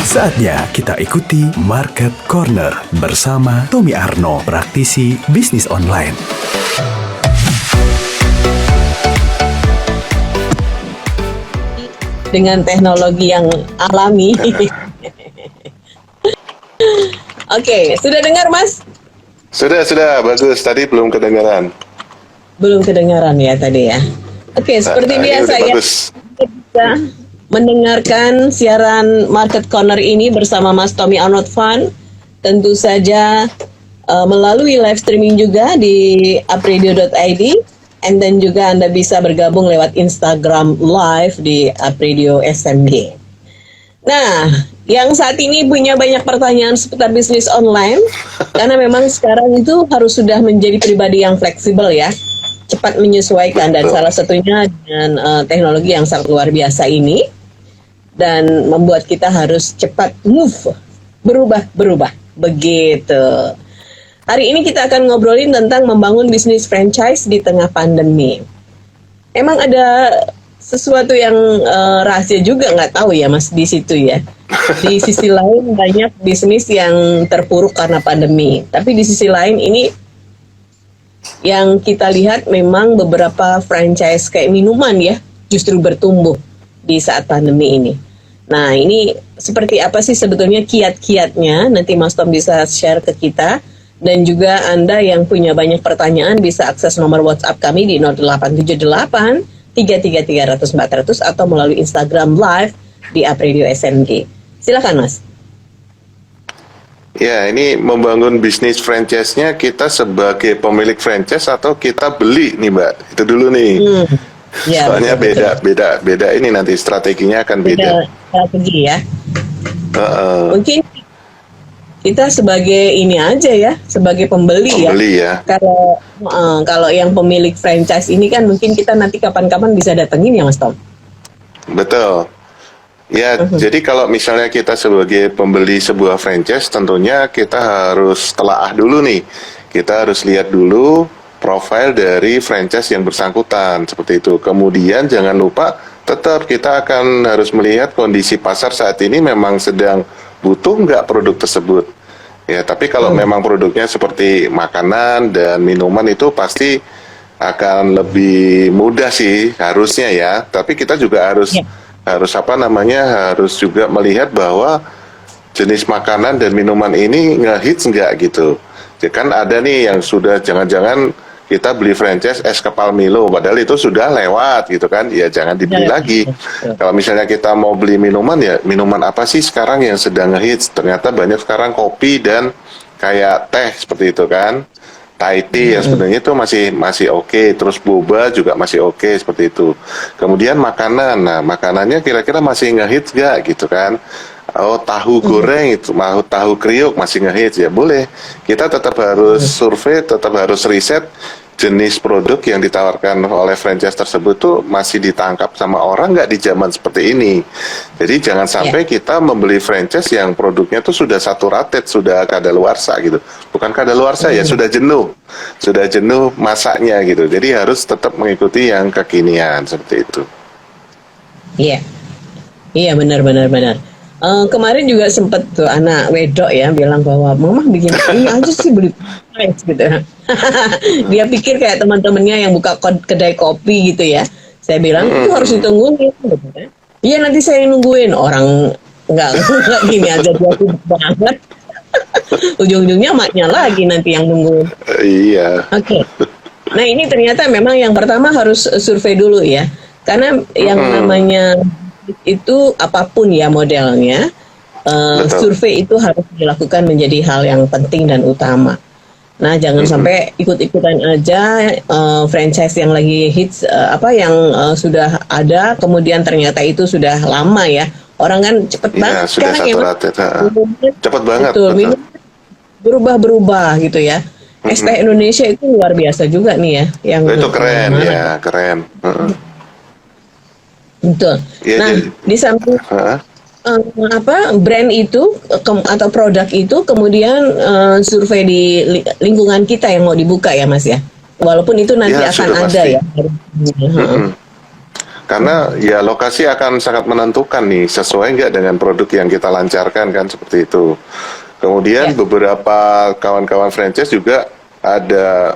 Saatnya kita ikuti Market Corner bersama Tommy Arno, praktisi bisnis online. Dengan teknologi yang alami. Oke, sudah dengar Mas? Sudah, bagus. Tadi belum kedengaran. Belum kedengaran ya tadi ya. Oke, seperti biasa ya. Kita mendengarkan siaran Market Corner ini bersama Mas Tommy Arnold Fund. Tentu saja melalui live streaming juga di apradio.id. And then juga Anda bisa bergabung lewat Instagram Live di Apradio SMG. Nah, yang saat ini punya banyak pertanyaan seputar bisnis online, karena memang sekarang itu harus sudah menjadi pribadi yang fleksibel ya, cepat menyesuaikan, dan salah satunya dengan teknologi yang sangat luar biasa ini, dan membuat kita harus cepat move, berubah, begitu. Hari ini kita akan ngobrolin tentang membangun bisnis franchise di tengah pandemi. Emang ada sesuatu yang rahasia juga, nggak tahu ya Mas di situ ya. Di sisi lain banyak bisnis yang terpuruk karena pandemi. Tapi di sisi lain ini yang kita lihat memang beberapa franchise kayak minuman ya justru bertumbuh di saat pandemi ini. Nah ini seperti apa sih sebetulnya kiat-kiatnya? Nanti Mas Tom bisa share ke kita. Dan juga Anda yang punya banyak pertanyaan bisa akses nomor WhatsApp kami di 0878 333 400 atau melalui Instagram Live di Apradio SMG. Silakan Mas. Ya, ini membangun bisnis franchise-nya kita sebagai pemilik franchise atau kita beli nih Mbak? Itu dulu nih. Ya, soalnya beda ini nanti strateginya akan beda. Strategi ya. Mungkin kita sebagai ini aja ya, sebagai pembeli ya. Kalau yang pemilik franchise ini kan mungkin kita nanti kapan-kapan bisa datengin ya Mas Tom. Betul. Ya, jadi kalau misalnya kita sebagai pembeli sebuah franchise, tentunya kita harus telaah dulu nih. Kita harus lihat dulu profil dari franchise yang bersangkutan, seperti itu. Kemudian jangan lupa tetap kita akan harus melihat kondisi pasar saat ini memang sedang butuh nggak produk tersebut. Ya, tapi kalau memang produknya seperti makanan dan minuman itu pasti akan lebih mudah sih harusnya ya. Tapi kita juga harus harus juga melihat bahwa jenis makanan dan minuman ini ngehits nggak gitu. Ya, kan ada nih yang sudah jangan-jangan kita beli franchise es kepal Milo, padahal itu sudah lewat gitu kan, ya jangan dibeli lagi. Kalau misalnya kita mau beli minuman, ya minuman apa sih sekarang yang sedang ngehits? Ternyata banyak sekarang kopi dan kayak teh seperti itu kan. Thai tea yang sebenarnya itu masih oke, terus boba juga masih oke seperti itu. Kemudian makanan, nah makanannya kira-kira masih ngehits gak gitu kan? Oh tahu goreng itu, mau tahu kriuk masih ngehits ya boleh. Kita tetap harus survei, tetap harus riset jenis produk yang ditawarkan oleh franchise tersebut tuh masih ditangkap sama orang nggak di zaman seperti ini. Jadi jangan sampai kita membeli franchise yang produknya tuh sudah saturated, sudah kadaluarsa gitu. Bukan kadaluarsa ya, sudah jenuh masaknya gitu. Jadi harus tetap mengikuti yang kekinian seperti itu. Iya benar. Kemarin juga sempet tuh anak wedok ya bilang bahwa mama bikin ini aja sih beli franchise gitu. Dia pikir kayak teman-temannya yang buka kedai kopi gitu ya. Saya bilang itu harus ditungguin gitu kan. Iya nanti saya nungguin, orang nggak gini aja dia sibuk banget. Ujung-ujungnya maknya lagi nanti yang nungguin. Iya. Oke. Nah ini ternyata memang yang pertama harus survei dulu ya. Karena yang namanya itu apapun ya modelnya, survei itu harus dilakukan menjadi hal yang penting dan utama. Nah jangan sampai ikut-ikutan aja franchise yang lagi hits yang sudah ada kemudian ternyata itu sudah lama ya. Orang kan cepet banget sudah saturated, cepet banget. Betul. Berubah gitu ya. Es teh Indonesia itu luar biasa juga nih ya. Yang itu keren ya, keren. Betul. Ya, nah, di samping brand itu atau produk itu kemudian survei di lingkungan kita yang mau dibuka ya Mas ya. Walaupun itu nanti akan ada pasti. Ya. Karena ya lokasi akan sangat menentukan nih, sesuai nggak dengan produk yang kita lancarkan kan, seperti itu. Kemudian beberapa kawan-kawan franchise juga ada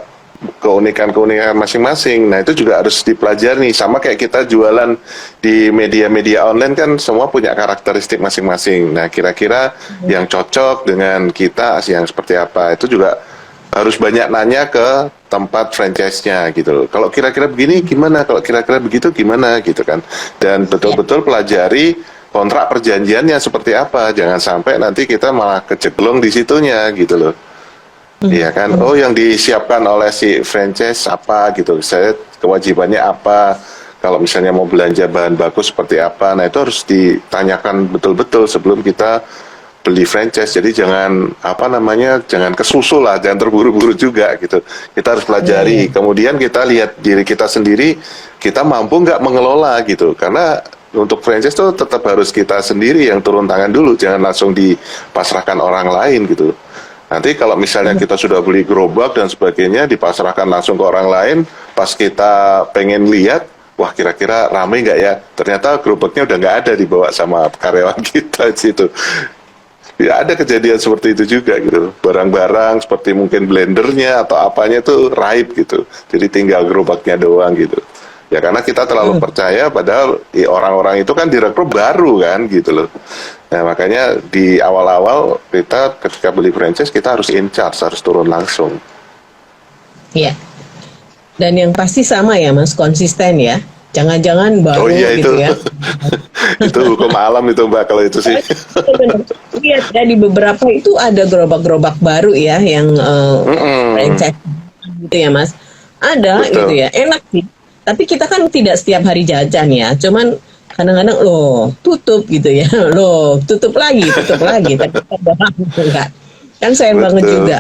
keunikan-keunikan masing-masing. Nah, itu juga harus dipelajari nih. Sama kayak kita jualan di media-media online kan semua punya karakteristik masing-masing. Nah, kira-kira yang cocok dengan kita yang seperti apa. Itu juga harus banyak nanya ke tempat franchise-nya gitu loh. Kalau kira-kira begini gimana? Kalau kira-kira begitu gimana gitu kan. Dan betul-betul pelajari kontrak perjanjiannya seperti apa. Jangan sampai nanti kita malah keceglong di situnya gitu loh. Iya kan, oh yang disiapkan oleh si franchise apa gitu, saya kewajibannya apa, kalau misalnya mau belanja bahan baku seperti apa, nah itu harus ditanyakan betul-betul sebelum kita beli franchise. Jadi jangan jangan kesusul lah, jangan terburu-buru juga gitu. Kita harus pelajari, kemudian kita lihat diri kita sendiri, kita mampu nggak mengelola gitu, karena untuk franchise itu tetap harus kita sendiri yang turun tangan dulu, jangan langsung dipasrahkan orang lain gitu. Nanti kalau misalnya kita sudah beli gerobak dan sebagainya, dipasrahkan langsung ke orang lain, pas kita pengen lihat, wah kira-kira ramai nggak ya? Ternyata gerobaknya udah nggak ada, dibawa sama karyawan kita di situ. Ya ada kejadian seperti itu juga gitu. Barang-barang seperti mungkin blendernya atau apanya itu raib gitu. Jadi tinggal gerobaknya doang gitu. Ya karena kita terlalu percaya, padahal orang-orang itu kan direkrut baru kan gitu loh. Nah makanya di awal-awal kita ketika beli franchise kita harus in charge, harus turun langsung. Iya. Dan yang pasti sama ya Mas, konsisten ya. Jangan-jangan baru gitu ya. Itu hukum alam itu Mbak kalau itu sih. Lihat ya, di beberapa itu ada gerobak-gerobak baru ya yang franchise gitu ya Mas. Ada gitu ya, enak sih. Tapi kita kan tidak setiap hari jajan ya, cuman kadang-kadang tutup gitu ya, tutup lagi, tapi enggak. Kan sayang banget juga.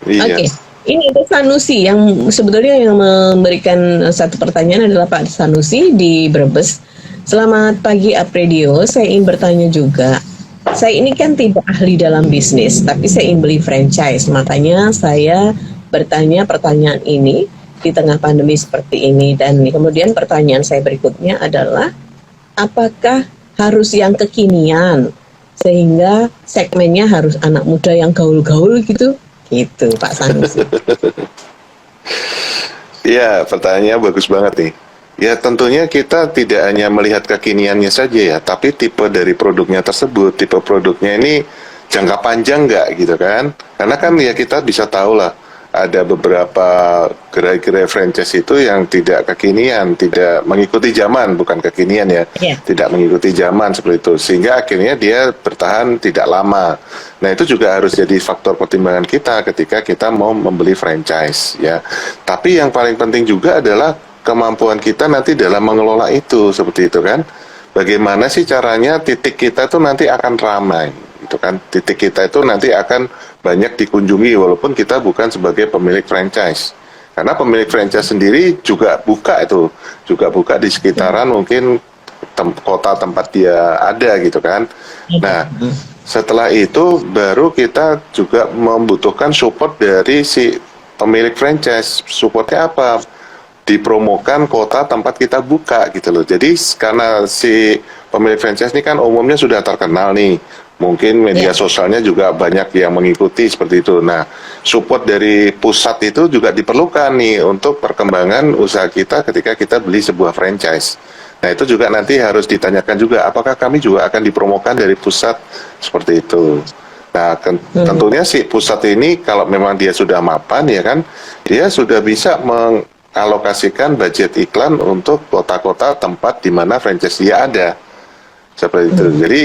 Iya. Oke, ini ada Sanusi yang sebetulnya yang memberikan satu pertanyaan adalah Pak Sanusi di Brebes. Selamat pagi Apredio, saya ingin bertanya juga. Saya ini kan tidak ahli dalam bisnis, tapi saya ingin beli franchise. Makanya saya bertanya pertanyaan ini di tengah pandemi seperti ini. Dan kemudian pertanyaan saya berikutnya adalah, apakah harus yang kekinian sehingga segmennya harus anak muda yang gaul-gaul gitu Pak Sanusi? Iya, pertanyaannya bagus banget nih. Ya tentunya kita tidak hanya melihat kekiniannya saja ya, tapi tipe dari produknya tersebut, tipe produknya ini jangka panjang nggak gitu kan. Karena kan ya kita bisa tahu lah, ada beberapa gerai-gerai franchise itu yang tidak kekinian, tidak mengikuti zaman, bukan kekinian ya, tidak mengikuti zaman seperti itu, sehingga akhirnya dia bertahan tidak lama. Nah itu juga harus jadi faktor pertimbangan kita ketika kita mau membeli franchise ya. Tapi yang paling penting juga adalah kemampuan kita nanti dalam mengelola itu, seperti itu kan. Bagaimana sih caranya titik kita itu nanti akan ramai, itu kan, titik kita itu nanti akan banyak dikunjungi walaupun kita bukan sebagai pemilik franchise. Karena pemilik franchise sendiri juga buka di sekitaran mungkin kota tempat dia ada gitu kan. Nah, setelah itu baru kita juga membutuhkan support dari si pemilik franchise. Supportnya apa? Dipromokan kota tempat kita buka gitu loh. Jadi karena si pemilik franchise ini kan umumnya sudah terkenal nih, mungkin media sosialnya juga banyak yang mengikuti seperti itu. Nah, support dari pusat itu juga diperlukan nih untuk perkembangan usaha kita ketika kita beli sebuah franchise. Nah, itu juga nanti harus ditanyakan juga, apakah kami juga akan dipromokan dari pusat seperti itu. Nah, tentunya si pusat ini kalau memang dia sudah mapan ya kan, dia sudah bisa mengalokasikan budget iklan untuk kota-kota tempat di mana franchise dia ada. Seperti itu. Jadi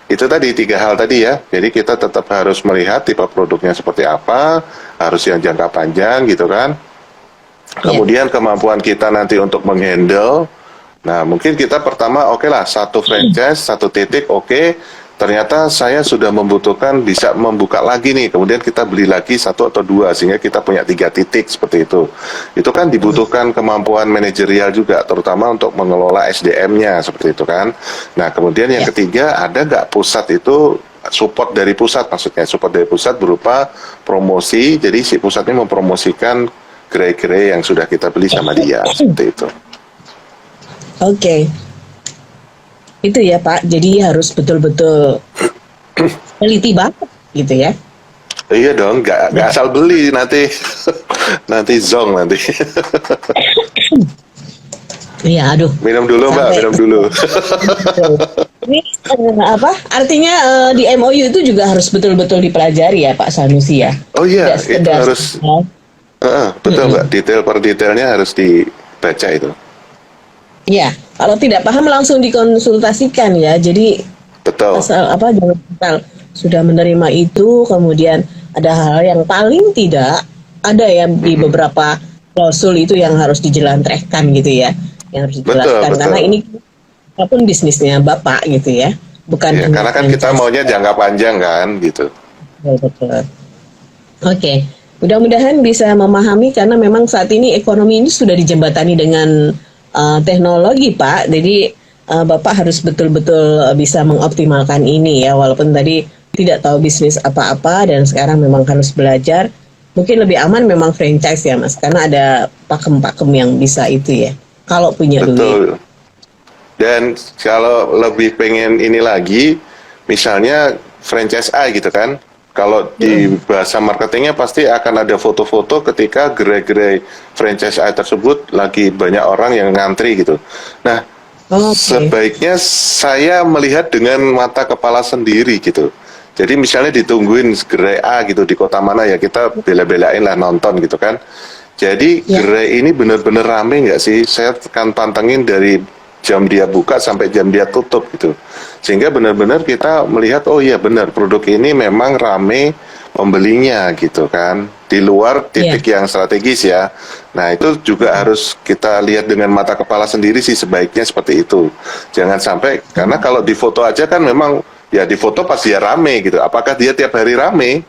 itu tadi 3 hal tadi ya. Jadi kita tetap harus melihat tipe produknya seperti apa, harus yang jangka panjang gitu kan. Kemudian kemampuan kita nanti untuk menghandle. Nah, mungkin kita pertama oke lah, satu franchise, satu titik ternyata saya sudah membutuhkan bisa membuka lagi nih, kemudian kita beli lagi 1 atau 2 sehingga kita punya 3 titik seperti itu. Itu kan dibutuhkan kemampuan manajerial juga, terutama untuk mengelola SDM-nya seperti itu kan. Nah, kemudian yang ketiga, ada nggak pusat itu support dari pusat, maksudnya support dari pusat berupa promosi, jadi si pusatnya mempromosikan gerai-gerai yang sudah kita beli sama dia seperti itu. Oke. Itu ya Pak, jadi harus betul-betul teliti banget gitu ya. Iya dong, nggak asal beli nanti nanti zong nanti. Iya, aduh. Minum dulu Mbak, Sampai minum dulu. ini apa? Artinya di MOU itu juga harus betul-betul dipelajari ya Pak Sanusi ya. Oh iya, Tidak itu sekedar harus betul Mbak, detail per detailnya harus dibaca itu. ya, kalau tidak paham langsung dikonsultasikan ya. Jadi Betul. asal apa jangan asal sudah menerima itu kemudian ada hal yang paling tidak ada ya di beberapa klausul itu yang harus dijelantrehkan gitu ya, yang harus Betul, dijelaskan betul. karena ini apapun bisnisnya Bapak gitu ya, bukan Ya, hanya karena kan kita franchise. maunya jangka panjang kan gitu. Betul. Oke, mudah-mudahan bisa memahami karena memang saat ini ekonomi ini sudah dijembatani dengan teknologi, Pak. Jadi Bapak harus betul-betul bisa mengoptimalkan ini ya, walaupun tadi tidak tahu bisnis apa-apa dan sekarang memang harus belajar. Mungkin lebih aman memang franchise ya, Mas, karena ada pakem-pakem yang bisa itu ya. Kalau punya duit. Betul. Dan kalau lebih pengen ini lagi, misalnya franchise A gitu kan, kalau di bahasa marketingnya pasti akan ada foto-foto ketika gerai-gerai franchise A tersebut lagi banyak orang yang ngantri gitu. Nah, Oke. sebaiknya saya melihat dengan mata kepala sendiri gitu. Jadi misalnya ditungguin gerai A gitu di kota mana ya, kita bela-belain lah nonton gitu kan. Jadi Ya. gerai ini benar-benar rame nggak sih? Saya akan pantengin dari jam dia buka sampai jam dia tutup gitu. Sehingga benar-benar kita melihat, oh iya benar produk ini memang rame pembelinya gitu kan. Di luar titik yang strategis ya. Nah itu juga harus kita lihat dengan mata kepala sendiri sih, sebaiknya seperti itu. Jangan sampai, karena kalau di foto aja kan memang ya di foto pasti ya rame gitu. Apakah dia tiap hari rame?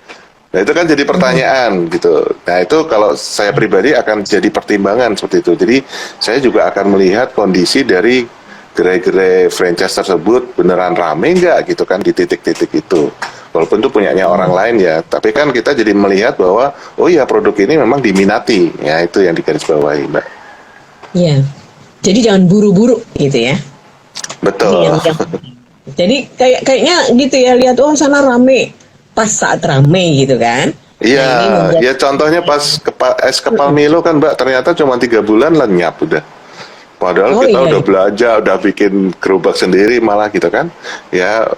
Nah itu kan jadi pertanyaan gitu. Nah itu kalau saya pribadi akan jadi pertimbangan seperti itu. Jadi saya juga akan melihat kondisi dari gerai-gerai franchise tersebut beneran rame nggak gitu kan di titik-titik itu. Walaupun itu punyanya orang lain ya, tapi kan kita jadi melihat bahwa oh iya produk ini memang diminati. Ya itu yang digarisbawahi Mbak. Iya. Jadi jangan buru-buru gitu ya. Betul. Jadi kayaknya gitu ya, lihat oh sana rame pas saat rame gitu kan. Iya, Nah, ini membuat- ya contohnya pas es kepal Milo kan Mbak, ternyata cuma 3 bulan lenyap udah. Padahal Oh, kita iya, udah iya. belajar, udah bikin gerobak sendiri malah gitu kan. Ya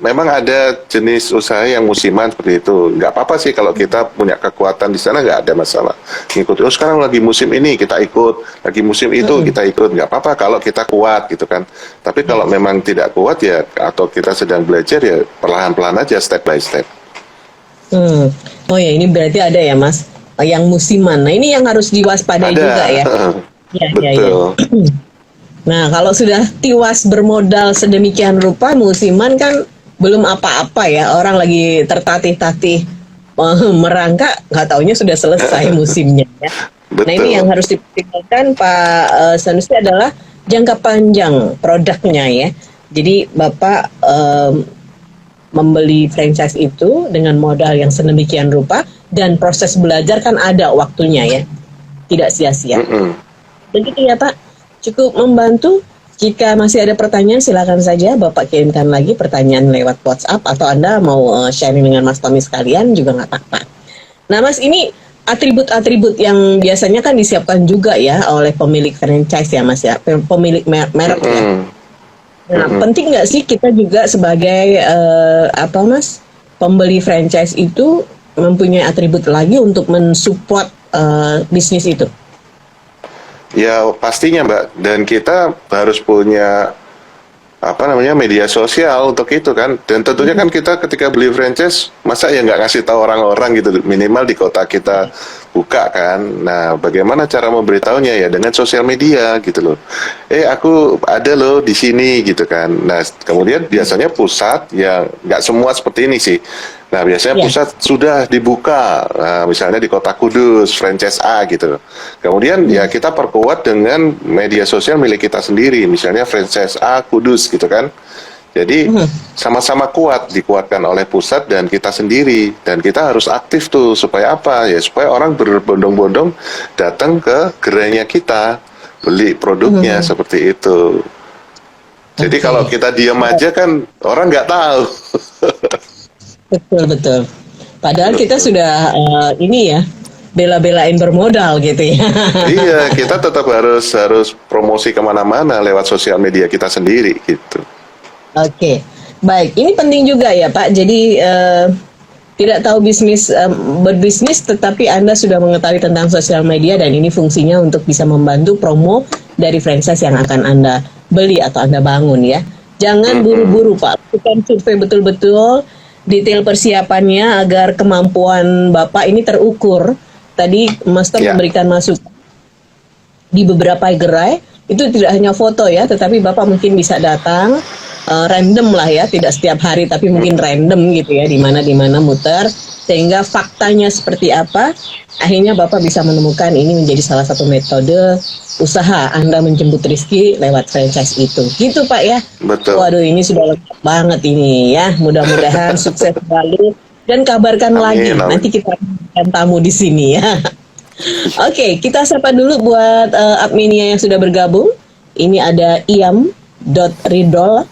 memang ada jenis usaha yang musiman seperti itu. Nggak apa-apa sih kalau kita punya kekuatan di sana, nggak ada masalah. Ngikut, oh sekarang lagi musim ini kita ikut, lagi musim itu kita ikut, nggak apa-apa kalau kita kuat gitu kan. Tapi kalau memang tidak kuat ya, atau kita sedang belajar ya perlahan-lahan aja, step by step. Oh ya, ini berarti ada ya Mas yang musiman. Nah ini yang harus diwaspadai Ada. juga ya. Ya, Betul. Nah kalau sudah tiwas bermodal sedemikian rupa musiman kan belum apa-apa ya, orang lagi tertatih-tatih merangkak, nggak taunya sudah selesai musimnya ya. Nah ini Betul. yang harus dipertimbangkan Pak Sanusi adalah jangka panjang produknya ya. Jadi Bapak membeli franchise itu dengan modal yang sedemikian rupa dan proses belajar kan ada waktunya ya, tidak sia-sia. Begitu ya Pak, cukup membantu. Jika masih ada pertanyaan silakan saja Bapak kirimkan lagi pertanyaan lewat WhatsApp atau Anda mau sharing dengan Mas Tommy sekalian juga nggak apa-apa. Nah Mas, ini atribut-atribut yang biasanya kan disiapkan juga ya oleh pemilik franchise ya Mas ya, pemilik merek ya. Nah, penting nggak sih kita juga sebagai pembeli franchise itu mempunyai atribut lagi untuk mensupport bisnis itu? Ya pastinya Mbak, dan kita harus punya media sosial untuk itu kan. Dan tentunya kan kita ketika beli franchise, masa ya nggak ngasih tahu orang-orang gitu, minimal di kota kita buka kan. Nah bagaimana cara memberitahunya ya dengan sosial media gitu loh. Aku ada loh di sini gitu kan. Nah kemudian biasanya pusat ya nggak semua seperti ini sih. Nah biasanya pusat sudah dibuka, misalnya di Kota Kudus, franchise A gitu. Kemudian ya kita perkuat dengan media sosial milik kita sendiri, misalnya franchise A Kudus gitu kan. Jadi sama-sama kuat, dikuatkan oleh pusat dan kita sendiri. Dan kita harus aktif tuh, supaya apa? Ya supaya orang berbondong-bondong datang ke gerainya kita. beli produknya seperti itu. Jadi Oke. kalau kita diam aja kan orang nggak tahu. Betul betul. Padahal kita sudah ini ya bela-belain bermodal gitu ya. Iya, kita tetap harus promosi kemana-mana lewat sosial media kita sendiri gitu. Oke, baik. Ini penting juga ya Pak. Jadi tidak tahu berbisnis, tetapi Anda sudah mengetahui tentang sosial media dan ini fungsinya untuk bisa membantu promo dari franchise yang akan Anda beli atau Anda bangun ya. Jangan buru-buru Pak. Lakukan survei betul-betul detail persiapannya agar kemampuan Bapak ini terukur. Tadi Mas Tom Ya. memberikan masukan di beberapa gerai itu tidak hanya foto ya, tetapi Bapak mungkin bisa datang random lah ya, tidak setiap hari tapi mungkin random gitu ya, di mana muter sehingga faktanya seperti apa, akhirnya Bapak bisa menemukan ini menjadi salah satu metode usaha Anda menjemput rezeki lewat franchise itu. Gitu Pak ya. Betul. Waduh, ini sudah lengkap banget ini ya. Mudah-mudahan sukses selalu dan kabarkan Amin, lagi. amin. Nanti kita akan tamu di sini ya. Oke, kita sapa dulu buat adminnya yang sudah bergabung. Ini ada iam.ridol.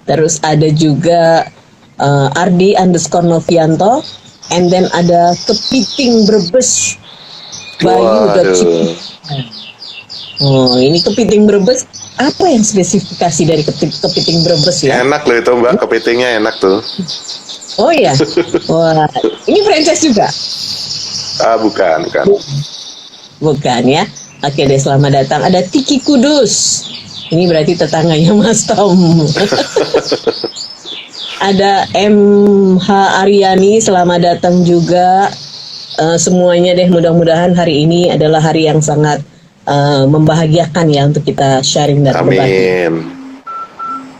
Terus ada juga Ardi_Novianto. And then ada Kepiting Brebes. Waduh. Oh, ini Kepiting Brebes. Apa yang spesifikasi dari Kepiting Brebes ya? Enak loh itu Mbak, kepitingnya enak tuh. Oh iya. Wah, ini franchise juga? Bukan. Bukan ya. Oke deh, selamat datang. Ada Tiki Kudus. Ini berarti tetangganya Mas Tom. Ada MH Aryani, selamat datang juga. Semuanya deh, mudah-mudahan hari ini adalah hari yang sangat membahagiakan ya untuk kita sharing dan berbagi. Amin.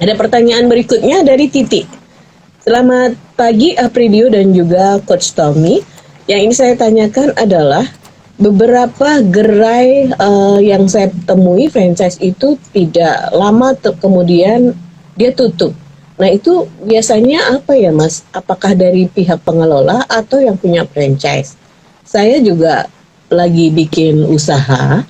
Ada pertanyaan berikutnya dari Titi. Selamat pagi Apridio dan juga Coach Tommy. Yang ini saya tanyakan adalah beberapa gerai yang saya temui franchise itu tidak lama kemudian dia tutup. Nah itu biasanya apa ya Mas? Apakah dari pihak pengelola atau yang punya franchise? Saya juga lagi bikin usaha,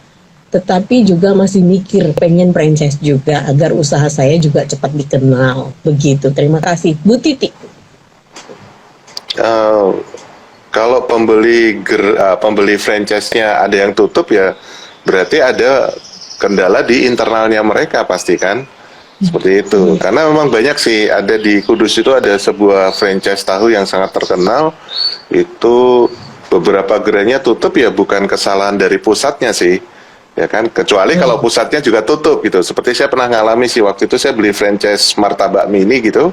tetapi juga masih mikir pengen franchise juga agar usaha saya juga cepat dikenal. Begitu. Terima kasih, Bu Titi. Kalau pembeli franchise-nya ada yang tutup ya berarti ada kendala di internalnya mereka pasti kan. Seperti itu. Karena memang banyak sih, ada di Kudus itu ada sebuah franchise tahu yang sangat terkenal. Itu beberapa gerainya tutup ya bukan kesalahan dari pusatnya sih. Ya kan, kecuali kalau pusatnya juga tutup gitu. Seperti saya pernah ngalami sih, waktu itu saya beli franchise martabak mini gitu.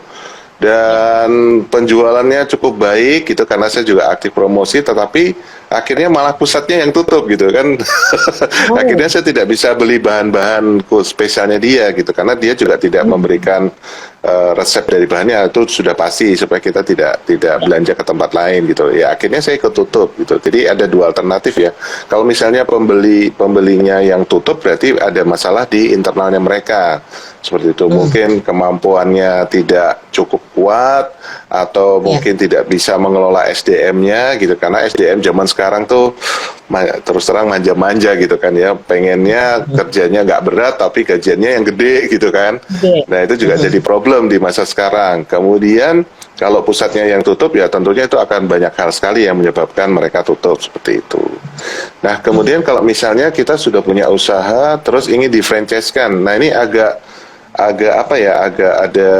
Dan penjualannya cukup baik gitu karena saya juga aktif promosi, tetapi akhirnya malah pusatnya yang tutup gitu kan. Akhirnya saya tidak bisa beli bahan-bahan spesialnya dia gitu karena dia juga tidak memberikan resep dari bahannya, itu sudah pasti supaya kita tidak belanja ke tempat lain gitu. Ya akhirnya saya ikut tutup gitu. Jadi ada dua alternatif ya. Kalau misalnya pembelinya yang tutup berarti ada masalah di internalnya mereka. Seperti itu, mungkin kemampuannya tidak cukup kuat atau mungkin tidak bisa mengelola SDM-nya gitu, karena SDM zaman sekarang tuh terus terang manja-manja gitu kan ya, pengennya kerjanya nggak berat tapi gajiannya yang gede gitu kan. Nah itu juga jadi problem di masa sekarang. Kemudian kalau pusatnya yang tutup ya tentunya itu akan banyak hal sekali yang menyebabkan mereka tutup seperti itu. Nah kemudian kalau misalnya kita sudah punya usaha terus ingin di-franchise-kan, nah ini agak ada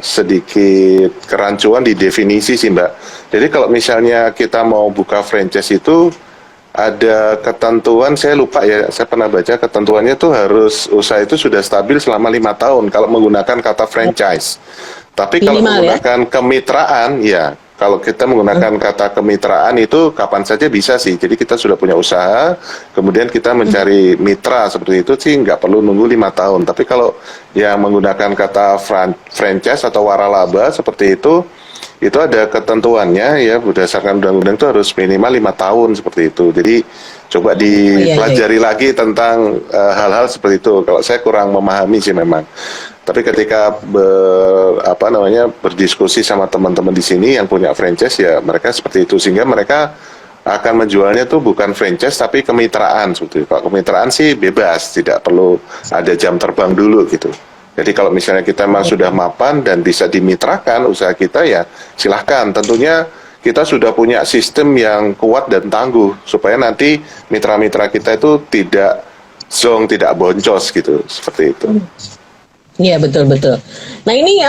sedikit kerancuan di definisi sih Mbak. Jadi kalau misalnya kita mau buka franchise itu ada ketentuan, saya lupa ya, saya pernah baca ketentuannya tuh harus usaha itu sudah stabil selama 5 tahun kalau menggunakan kata franchise. Tapi kalau menggunakan kemitraan ya, kalau kita menggunakan kata kemitraan itu kapan saja bisa sih. Jadi kita sudah punya usaha, kemudian kita mencari mitra seperti itu sih nggak perlu nunggu 5 tahun. Tapi kalau yang menggunakan kata franchise atau waralaba seperti itu ada ketentuannya ya, berdasarkan undang-undang itu harus minimal 5 tahun seperti itu. Jadi coba dipelajari lagi tentang hal-hal seperti itu. Kalau saya kurang memahami sih memang. Tapi ketika berdiskusi sama teman-teman di sini yang punya franchise ya mereka seperti itu, sehingga mereka akan menjualnya tuh bukan franchise tapi kemitraan seperti itu. Kalau kemitraan sih bebas, tidak perlu ada jam terbang dulu gitu. Jadi kalau misalnya kita memang sudah mapan dan bisa dimitrakan usaha kita, ya silahkan. Tentunya kita sudah punya sistem yang kuat dan tangguh supaya nanti mitra-mitra kita itu tidak zong, tidak boncos gitu, seperti itu. Iya, betul-betul. Nah ini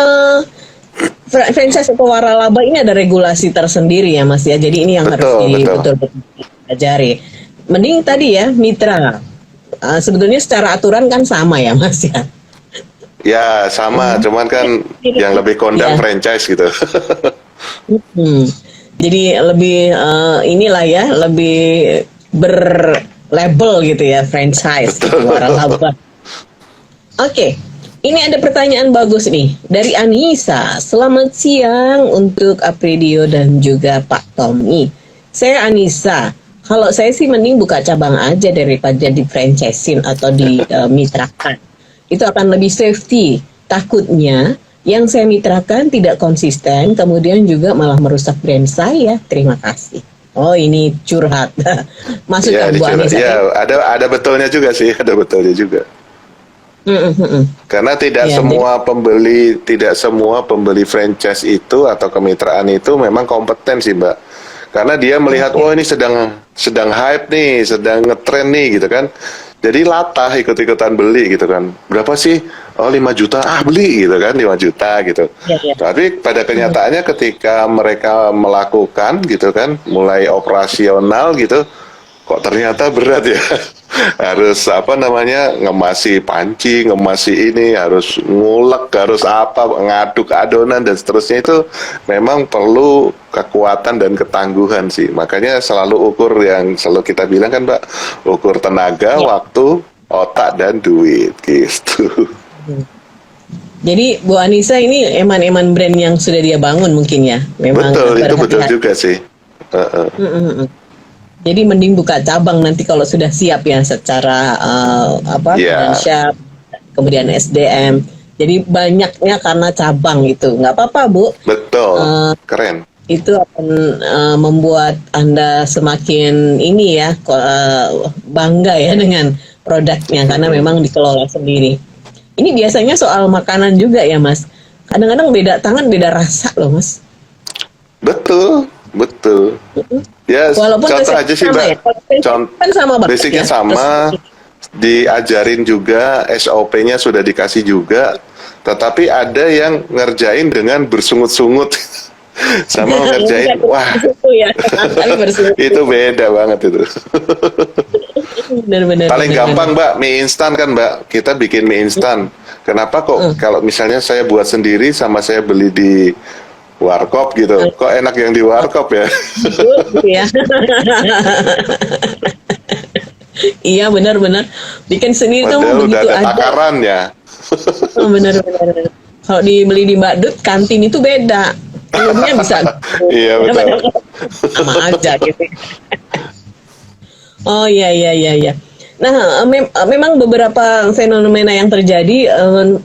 franchise atau waralaba ini ada regulasi tersendiri ya Mas ya. Jadi ini yang harus betul-betul dipelajari. Mending tadi ya mitra. Sebetulnya secara aturan kan sama ya Mas ya. Ya sama, cuman kan yang lebih kondang franchise gitu. Jadi lebih inilah ya, lebih berlabel gitu ya franchise waralaba. Oke. Ini ada pertanyaan bagus nih dari Anissa. Selamat siang untuk Apridio dan juga Pak Tommy. Saya Anissa. Kalau saya sih mending buka cabang aja daripada di franchisein atau di mitrakan. Itu akan lebih safety. Takutnya yang saya mitrakan tidak konsisten, kemudian juga malah merusak brand saya. Terima kasih. Oh ini curhat. Maksudnya Bu Anissa. Ya, ada betulnya juga sih, ada betulnya juga. Karena tidak semua pembeli franchise itu atau kemitraan itu memang kompeten sih Mbak. Karena dia melihat oh ini sedang hype nih, sedang ngetrend nih gitu kan. Jadi latah ikut-ikutan beli gitu kan. Berapa sih? Oh 5 juta, beli gitu kan, 5 juta gitu. Tapi pada kenyataannya ketika mereka melakukan gitu kan, mulai operasional gitu, kok ternyata berat ya. Harus ngemasi panci, ngemasi ini, harus ngulek, harus ngaduk adonan dan seterusnya. Itu memang perlu kekuatan dan ketangguhan sih. Makanya selalu ukur yang selalu kita bilang kan Mbak, ukur tenaga, waktu, otak dan duit gitu. Jadi Bu Anissa ini eman-eman brand yang sudah dia bangun mungkin ya. Memang betul, itu betul juga sih. Jadi mending buka cabang nanti kalau sudah siap ya secara finansial, kemudian SDM. Jadi banyaknya karena cabang itu, nggak apa-apa Bu. Betul, keren. Itu akan membuat Anda semakin bangga ya dengan produknya karena memang dikelola sendiri. Ini biasanya soal makanan juga ya Mas. Kadang-kadang beda tangan beda rasa loh Mas. Betul. Ya, walaupun contoh aja sih Mbak, ya. Kan sama basicnya sama, diajarin juga, SOP-nya sudah dikasih juga, tetapi ada yang ngerjain dengan bersungut-sungut, sama ngerjain, wah, itu beda banget itu. Benar. Paling gampang Mbak, mie instan kan Mbak, kita bikin mie instan. Kenapa kok kalau misalnya saya buat sendiri sama saya beli di warkop gitu, kok enak yang di warkop ya? Iya benar. Bikin sendiri tuh begitu ada takarannya. Benar. Kalau dibeli di Mbak Dut kantin itu beda. Telurnya bisa. Iya betul. Sama aja gitu. Oh iya. Nah, memang beberapa fenomena yang terjadi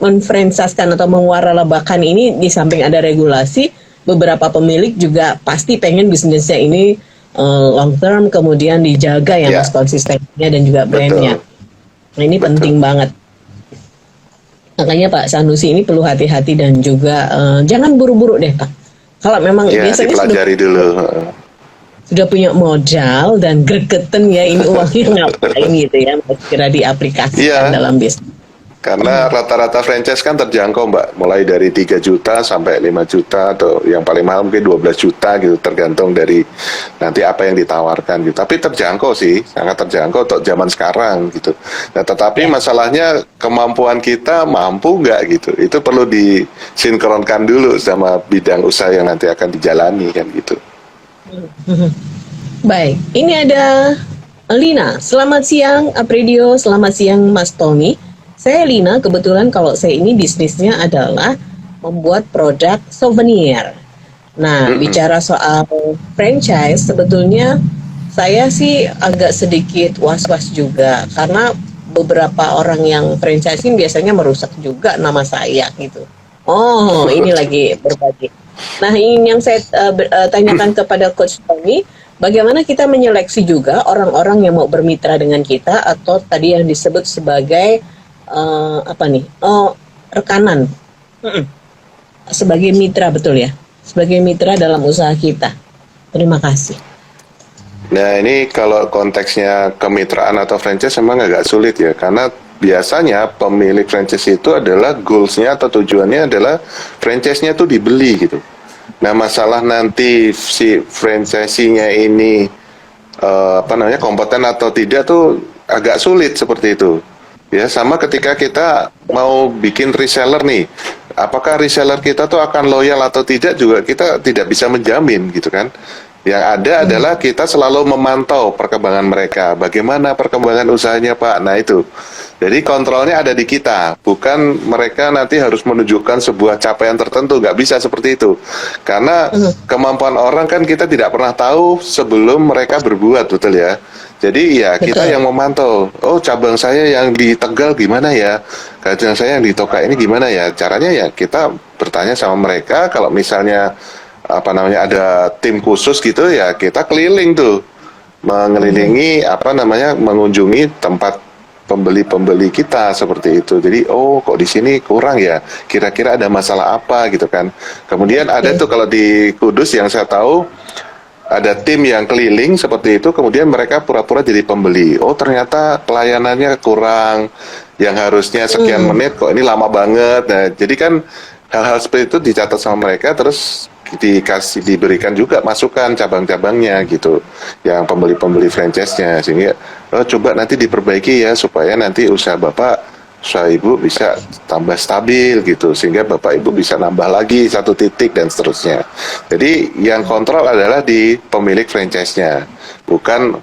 menfranchiskan atau mewaralabakan ini di samping ada regulasi, beberapa pemilik juga pasti pengen bisnisnya ini long term, kemudian dijaga ya Mas konsistensinya dan juga brandnya. Nah ini penting banget. Makanya Pak Sanusi ini perlu hati-hati dan juga jangan buru-buru deh Pak. Kalau memang biasanya dipelajari dulu. Sudah punya modal dan gregeten ya ini uangnya ngapain gitu ya, kira diaplikasikan dalam bisnis. Karena rata-rata franchise kan terjangkau Mbak, mulai dari 3 juta sampai 5 juta atau yang paling mahal mungkin 12 juta gitu, tergantung dari nanti apa yang ditawarkan gitu. Tapi terjangkau sih, sangat terjangkau untuk zaman sekarang gitu. Nah, tetapi masalahnya kemampuan kita mampu nggak gitu, itu perlu disinkronkan dulu sama bidang usaha yang nanti akan dijalani kan gitu. Baik, ini ada Lina. Selamat siang Apridio, selamat siang Mas Tommy. Saya Lina, kebetulan kalau saya ini bisnisnya adalah membuat produk souvenir. Nah, bicara soal franchise, sebetulnya saya sih agak sedikit was-was juga. Karena beberapa orang yang franchising biasanya merusak juga nama saya gitu. Oh, ini lagi berbagi. Nah, ini yang saya tanyakan kepada Coach Tommy, bagaimana kita menyeleksi juga orang-orang yang mau bermitra dengan kita atau tadi yang disebut sebagai rekanan. Sebagai mitra, betul ya? Sebagai mitra dalam usaha kita. Terima kasih. Nah, ini kalau konteksnya kemitraan atau franchise memang agak sulit ya, karena biasanya pemilik franchise itu adalah goals-nya atau tujuannya adalah franchise-nya tuh dibeli gitu. Nah, masalah nanti si franchisee-nya ini kompeten atau tidak tuh agak sulit seperti itu. Ya, sama ketika kita mau bikin reseller nih, apakah reseller kita tuh akan loyal atau tidak juga kita tidak bisa menjamin gitu kan. Yang ada adalah kita selalu memantau perkembangan mereka. Bagaimana perkembangan usahanya, Pak? Nah, itu. Jadi kontrolnya ada di kita, bukan mereka nanti harus menunjukkan sebuah capaian tertentu. Nggak bisa seperti itu. Karena kemampuan orang kan kita tidak pernah tahu sebelum mereka berbuat, betul ya? Jadi ya kita yang memantau. Oh, cabang saya yang di Tegal gimana ya? Cabang saya yang di Toka ini gimana ya? Caranya ya kita bertanya sama mereka. Kalau misalnya ada tim khusus gitu ya, kita keliling tuh mengelilingi mengunjungi tempat pembeli-pembeli kita seperti itu. Jadi kok di sini kurang ya, kira-kira ada masalah apa gitu kan. Kemudian ada tuh kalau di Kudus yang saya tahu ada tim yang keliling seperti itu, kemudian mereka pura-pura jadi pembeli. Oh, ternyata pelayanannya kurang, yang harusnya sekian menit kok ini lama banget. Nah, jadi kan hal-hal seperti itu dicatat sama mereka, terus diberikan juga masukan cabang-cabangnya gitu, yang pembeli-pembeli franchise-nya, sehingga coba nanti diperbaiki ya supaya nanti usaha ibu bisa tambah stabil gitu, sehingga bapak ibu bisa nambah lagi satu titik dan seterusnya. Jadi yang kontrol adalah di pemilik franchise-nya, bukan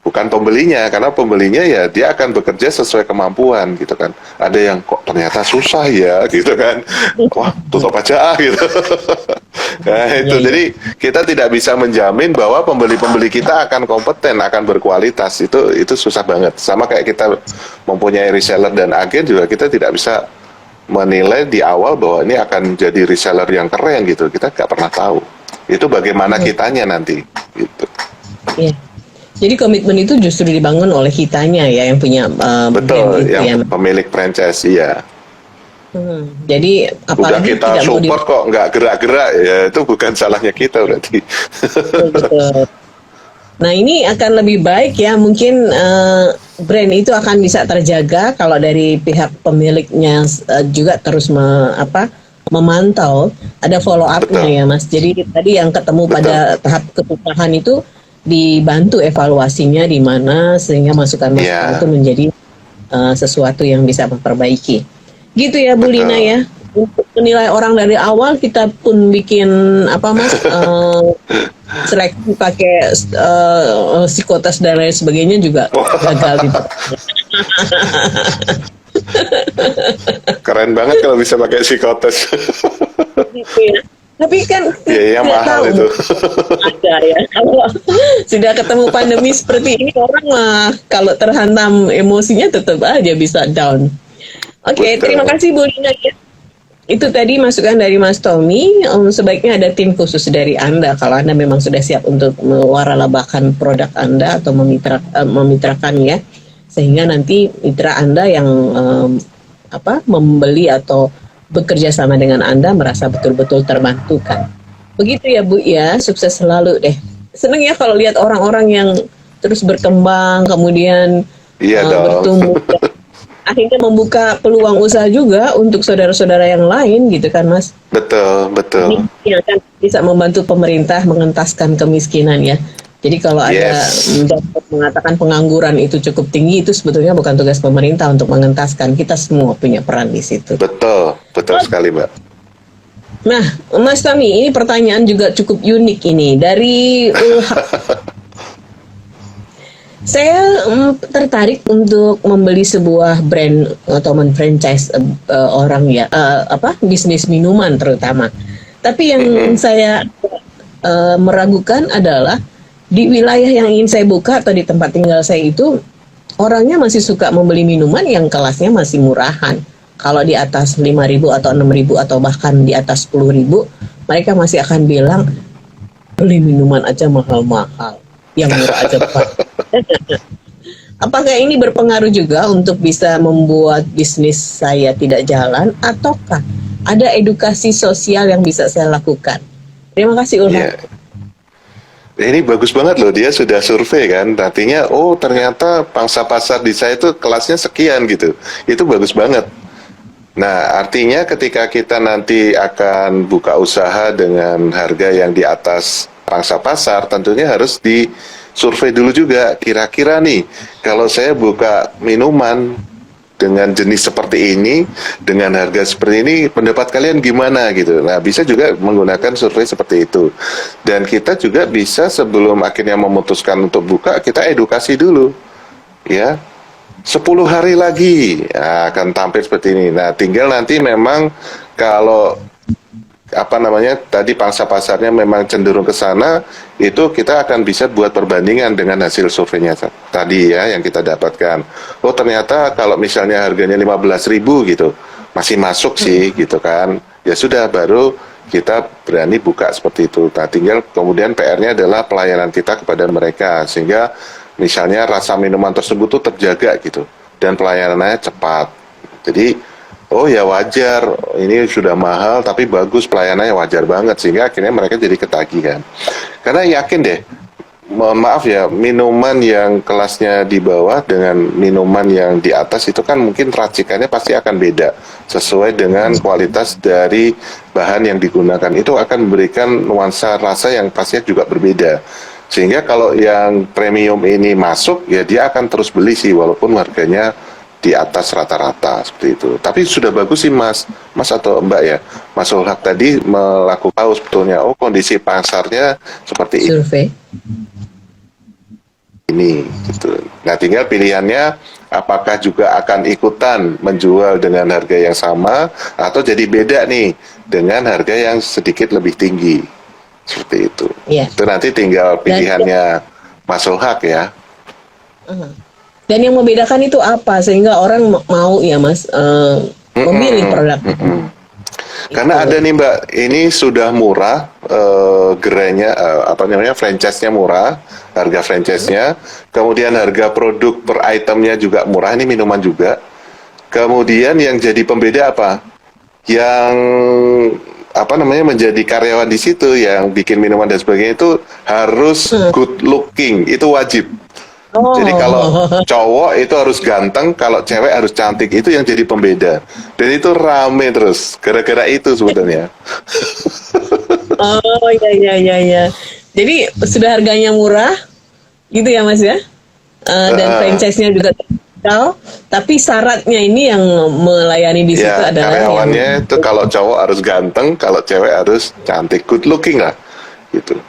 pembelinya, karena pembelinya ya dia akan bekerja sesuai kemampuan gitu kan. Ada yang kok ternyata susah ya gitu kan, wah tutup aja gitu. Nah itu, jadi kita tidak bisa menjamin bahwa pembeli-pembeli kita akan kompeten, akan berkualitas, itu susah banget. Sama kayak kita mempunyai reseller dan agen juga, kita tidak bisa menilai di awal bahwa ini akan jadi reseller yang keren gitu, kita nggak pernah tahu. Itu bagaimana kitanya nanti gitu. Iya. Jadi komitmen itu justru dibangun oleh kitanya ya, yang punya betul, brand itu yang pemilik franchise, iya. Jadi udah apalagi kita tidak support kok nggak gerak-gerak, ya itu bukan salahnya kita berarti. Betul. Nah, ini akan lebih baik ya, mungkin brand itu akan bisa terjaga kalau dari pihak pemiliknya juga terus memantau, ada follow up-nya ya Mas. Jadi tadi yang ketemu pada tahap ketupahan itu dibantu evaluasinya di mana, sehingga masukan-masukan itu menjadi sesuatu yang bisa memperbaiki. Gitu ya Bu Lina ya. Untuk menilai orang dari awal kita pun bikin seleksi pakai psikotes dan lain sebagainya juga gagal gitu. Keren banget kalau bisa pakai psikotes. Gitu ya. Tapi kan yang mahal tahu, itu. ada ya. Kalau sudah ketemu pandemi seperti ini, orang mah kalau terhantam emosinya tetap aja bisa down. Oke, terima kasih Bu Lina ya. Itu tadi masukan dari Mas Tommy. Sebaiknya ada tim khusus dari Anda kalau Anda memang sudah siap untuk mewaralabakan produk Anda atau memitrakan ya, sehingga nanti mitra Anda yang membeli atau bekerja sama dengan Anda merasa betul-betul terbantukan. Begitu ya Bu ya, sukses selalu deh. Seneng ya kalau lihat orang-orang yang terus berkembang, kemudian bertumbuh. Akhirnya membuka peluang usaha juga untuk saudara-saudara yang lain gitu kan Mas. Betul. Ini yang akan bisa membantu pemerintah mengentaskan kemiskinan ya. Jadi kalau ada mengatakan pengangguran itu cukup tinggi, itu sebetulnya bukan tugas pemerintah untuk mengentaskan, kita semua punya peran di situ. Betul sekali Mbak. Nah Mas Tommy, ini pertanyaan juga cukup unik ini dari saya tertarik untuk membeli sebuah brand atau franchise orang ya, bisnis minuman terutama. Tapi yang saya meragukan adalah di wilayah yang ingin saya buka atau di tempat tinggal saya itu, orangnya masih suka membeli minuman yang kelasnya masih murahan. Kalau di atas 5.000 atau 6.000 atau bahkan di atas 10.000, mereka masih akan bilang beli minuman aja mahal-mahal. yang murah aja Pak. Apakah ini berpengaruh juga untuk bisa membuat bisnis saya tidak jalan, ataukah ada edukasi sosial yang bisa saya lakukan? Terima kasih Ulfa. Iya. Ini bagus banget loh, dia sudah survei kan, artinya oh ternyata pangsa pasar di saya itu kelasnya sekian gitu, itu bagus banget. Nah artinya ketika kita nanti akan buka usaha dengan harga yang di atas pangsa pasar, tentunya harus disurvei dulu juga, kira-kira nih kalau saya buka minuman dengan jenis seperti ini, dengan harga seperti ini, pendapat kalian gimana gitu. Nah, bisa juga menggunakan survei seperti itu. Dan kita juga bisa sebelum akhirnya memutuskan untuk buka, kita edukasi dulu. Ya, 10 hari lagi akan tampil seperti ini. Nah, tinggal nanti memang kalau tadi pangsa pasarnya memang cenderung ke sana, itu kita akan bisa buat perbandingan dengan hasil surveinya tadi ya yang kita dapatkan. Oh ternyata kalau misalnya harganya 15.000 gitu masih masuk sih gitu kan, ya sudah baru kita berani buka seperti itu. Nah tinggal kemudian PR-nya adalah pelayanan kita kepada mereka, sehingga misalnya rasa minuman tersebut tuh terjaga gitu dan pelayanannya cepat. Jadi oh ya wajar, ini sudah mahal tapi bagus pelayanannya, wajar banget, sehingga akhirnya mereka jadi ketagih kan. Karena yakin deh, mohon maaf ya, minuman yang kelasnya di bawah dengan minuman yang di atas itu kan mungkin racikannya pasti akan beda sesuai dengan kualitas dari bahan yang digunakan. Itu akan memberikan nuansa rasa yang pastinya juga berbeda. Sehingga kalau yang premium ini masuk, ya dia akan terus beli sih walaupun harganya di atas rata-rata seperti itu. Tapi sudah bagus sih Mas atau Mbak ya, Mas Ulhak tadi melakukan tahu sebetulnya, oh kondisi pasarnya seperti Survei. ini gitu. Nah tinggal pilihannya apakah juga akan ikutan menjual dengan harga yang sama atau jadi beda nih dengan harga yang sedikit lebih tinggi seperti itu. Iya. Itu nanti tinggal pilihannya Mas Ulhak ya. Dan yang membedakan itu apa sehingga orang mau ya Mas memilih produk? Karena ada nih Mbak, ini sudah murah gerainya franchise-nya murah, harga franchise-nya, kemudian harga produk per itemnya juga murah, ini minuman juga. Kemudian yang jadi pembeda apa? Yang menjadi karyawan di situ yang bikin minuman dan sebagainya itu harus good looking, itu wajib. Oh. Jadi kalau cowok itu harus ganteng, kalau cewek harus cantik, itu yang jadi pembeda. Dan itu rame terus, gara-gara itu sebetulnya. Oh iya. Jadi sudah harganya murah, gitu ya Mas ya? Dan franchise-nya juga terjangkau, tapi syaratnya ini yang melayani di situ Ya, adalah karyawannya itu kalau cowok harus ganteng, kalau cewek harus cantik, good looking lah, gitu.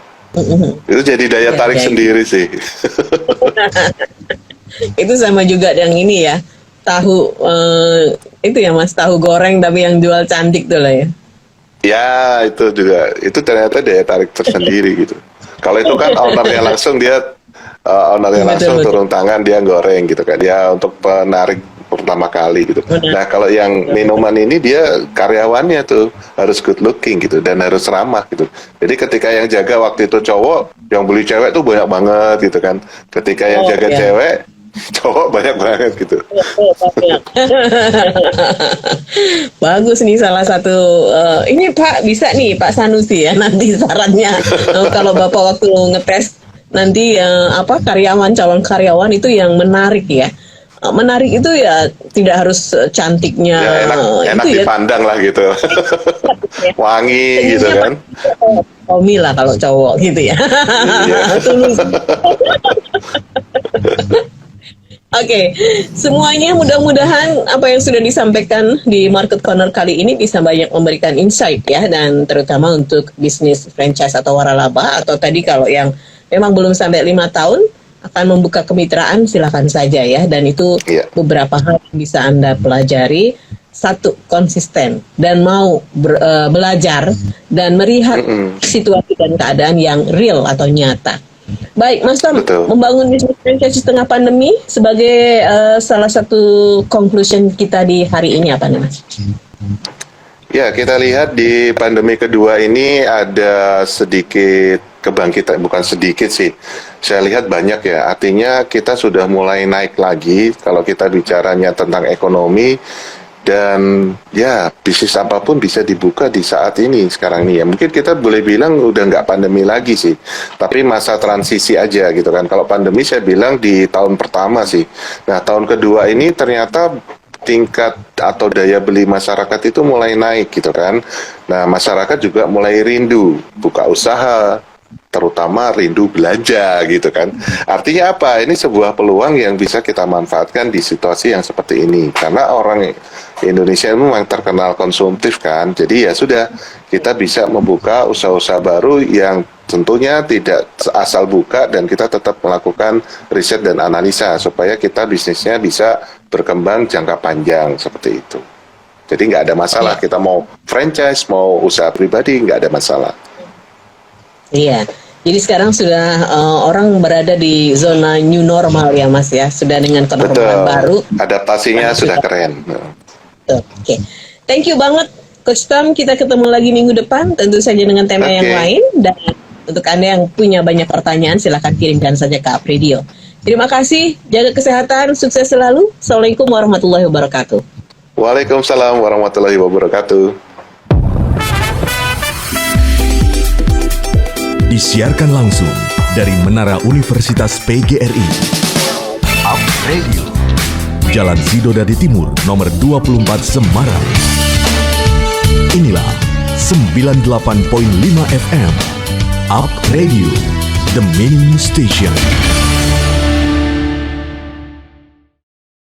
Itu jadi daya tarik sendiri sih. Itu sama juga yang ini ya, tahu itu ya Mas, tahu goreng tapi yang jual cantik tuh lah ya. Ya itu juga, itu ternyata daya tarik tersendiri gitu. Kalau itu kan ownernya langsung Betul. turun tangan, dia goreng gitu kan, dia untuk penarik pertama kali gitu. Nah kalau yang minuman ini dia karyawannya tuh harus good looking gitu dan harus ramah gitu. Jadi ketika yang jaga waktu itu cowok, yang beli cewek tuh banyak banget gitu kan. Ketika yang jaga cewek, cowok banyak banget gitu. Bagus nih salah satu ini Pak, bisa nih Pak Sanusi ya nanti sarannya kalau Bapak waktu ngetes nanti calon karyawan itu yang menarik ya. Menarik itu ya tidak harus cantiknya Ya, enak itu dipandang lah gitu. Wangi gitu kan. Tommy lah kalau cowok gitu ya. Tulus. Oke, semuanya mudah-mudahan apa yang sudah disampaikan di Market Corner kali ini bisa banyak memberikan insight ya, dan terutama untuk bisnis franchise atau waralaba, atau tadi kalau yang memang belum sampai 5 tahun akan membuka kemitraan, silakan saja ya, dan itu beberapa hal yang bisa Anda pelajari. Satu, konsisten dan mau belajar dan melihat situasi dan keadaan yang real atau nyata. Baik, Mas Tom, membangun bisnis franchise di tengah pandemi sebagai salah satu conclusion kita di hari ini apa nih Mas? Ya, kita lihat di pandemi kedua ini ada sedikit kebangkitan, bukan sedikit sih. Saya lihat banyak ya, artinya kita sudah mulai naik lagi kalau kita bicaranya tentang ekonomi. Dan ya bisnis apapun bisa dibuka di saat ini sekarang ini ya. Mungkin kita boleh bilang udah nggak pandemi lagi sih, tapi masa transisi aja gitu kan. Kalau pandemi saya bilang di tahun pertama sih. Nah tahun kedua ini ternyata tingkat atau daya beli masyarakat itu mulai naik gitu kan. Nah masyarakat juga mulai rindu buka usaha, terutama rindu belanja gitu kan. Artinya apa? Ini sebuah peluang yang bisa kita manfaatkan di situasi yang seperti ini. Karena orang Indonesia memang terkenal konsumtif kan. Jadi ya sudah, kita bisa membuka usaha-usaha baru yang tentunya tidak asal buka dan kita tetap melakukan riset dan analisa supaya kita bisnisnya bisa berkembang jangka panjang seperti itu. Jadi nggak ada masalah, kita mau franchise, mau usaha pribadi, nggak ada masalah. Iya. Jadi sekarang sudah orang berada di zona new normal ya Mas ya, sudah dengan kenormalan baru. Adaptasinya sudah keren. Oke. Thank you banget Coach Tom, kita ketemu lagi minggu depan tentu saja dengan tema yang lain, dan untuk Anda yang punya banyak pertanyaan silahkan kirimkan saja ke Up Radio. Terima kasih, jaga kesehatan, sukses selalu. Assalamualaikum warahmatullahi wabarakatuh. Waalaikumsalam warahmatullahi wabarakatuh. Disiarkan langsung dari Menara Universitas PGRI. Up Radio. Jalan Sidodadi Timur, nomor 24 Semarang. Inilah 98.5 FM. Up Radio, the main station.